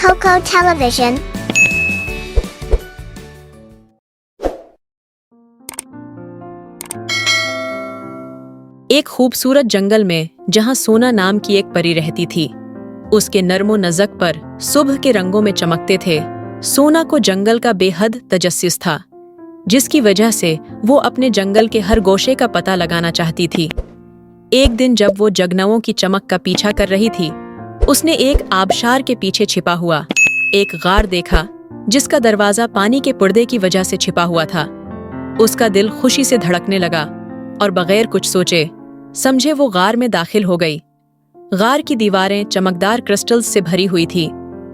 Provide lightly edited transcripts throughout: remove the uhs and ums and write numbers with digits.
Coco Television. एक खूबसूरत जंगल में जहां सोना नाम की एक परी रहती थी। उसके नर्मो नज़क पर सुबह के रंगों में चमकते थे। सोना को जंगल का बेहद तजस्सुस था, जिसकी वजह से वो अपने जंगल के हर गोशे का पता लगाना चाहती थी। एक दिन जब वो जगनवों की चमक का पीछा कर रही थी, उसने एक आबशार के पीछे छिपा हुआ एक गार देखा, जिसका दरवाजा पानी के पर्दे की वजह से छिपा हुआ था। उसका दिल खुशी से धड़कने लगा और बगैर कुछ सोचे समझे वो गार में दाखिल हो गई। गार की दीवारें चमकदार क्रिस्टल्स से भरी हुई थी,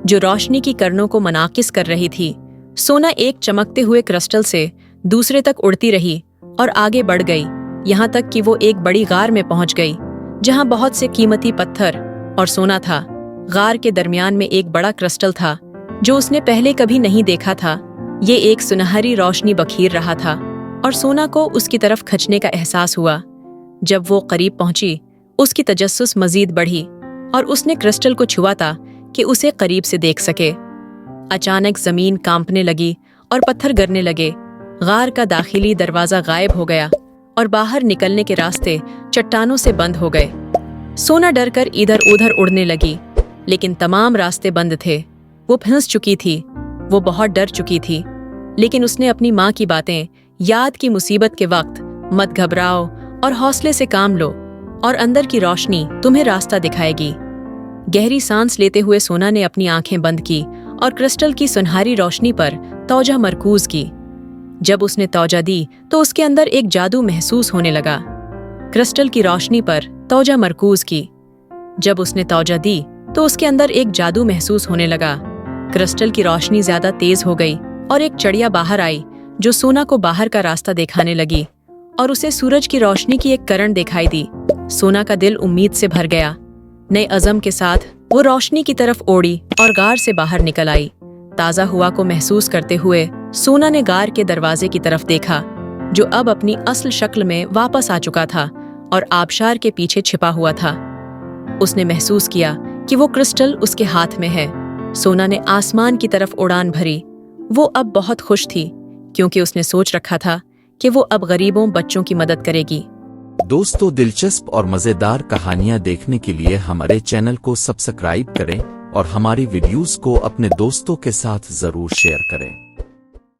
जो रोशनी की किरणों को मनाकिस कर रही थी। सोना एक चमकते हुए क्रिस्टल से दूसरे तक उड़ती रही और आगे बढ़ गई, यहाँ तक कि वो एक बड़ी गार में पहुंच गई, जहां बहुत से कीमती पत्थर और सोना था। गार के दरमियान में एक बड़ा क्रिस्टल था, जो उसने पहले कभी नहीं देखा था। ये एक सुनहरी रोशनी बखेर रहा था और सोना को उसकी तरफ खींचने का एहसास हुआ। जब वो करीब पहुंची, उसकी तजस्सुस मजीद बढ़ी और उसने क्रिस्टल को छुआ था कि उसे करीब से देख सके। अचानक जमीन कांपने लगी और पत्थर गिरने लगे। गार का दाखिली दरवाजा गायब हो गया और बाहर निकलने के रास्ते चट्टानों से बंद हो गए। सोना डरकर इधर उधर उड़ने लगी, लेकिन तमाम रास्ते बंद थे। वो फंस चुकी थी, वो बहुत डर चुकी थी, लेकिन उसने अपनी माँ की बातें याद की। मुसीबत के वक्त मत घबराओ और हौसले से काम लो, और अंदर की रोशनी तुम्हें रास्ता दिखाएगी। गहरी सांस लेते हुए सोना ने अपनी आंखें बंद की और क्रिस्टल की सुनहरी रोशनी पर तौजा मरकूज की। जब उसने तौजा दी तो उसके अंदर एक जादू महसूस होने लगा। क्रिस्टल की रोशनी पर तौजा मरकूज की। जब उसने तौजा दी तो उसके अंदर एक जादू महसूस होने लगा। क्रिस्टल की रोशनी ज्यादा तेज हो गई और एक चिड़िया बाहर आई, जो सोना को बाहर का रास्ता दिखाने लगी, और उसे सूरज की रोशनी की एक किरण दिखाई दी। सोना का दिल उम्मीद से भर गया। नए अज़म के साथ वो रोशनी की तरफ ओढ़ी और गार से बाहर निकल आई। ताज़ा हवा को महसूस करते हुए सोना ने गार के दरवाजे की तरफ देखा, जो अब अपनी असल शक्ल में वापस आ चुका था और आबशार के पीछे छिपा हुआ था। उसने महसूस किया कि वो क्रिस्टल उसके हाथ में है। सोना ने आसमान की तरफ उड़ान भरी। वो अब बहुत खुश थी, क्योंकि उसने सोच रखा था कि वो अब गरीबों बच्चों की मदद करेगी। दोस्तों, दिलचस्प और मज़ेदार कहानियाँ देखने के लिए हमारे चैनल को सब्सक्राइब करें और हमारी वीडियोस को अपने दोस्तों के साथ ज़रूर शेयर करें।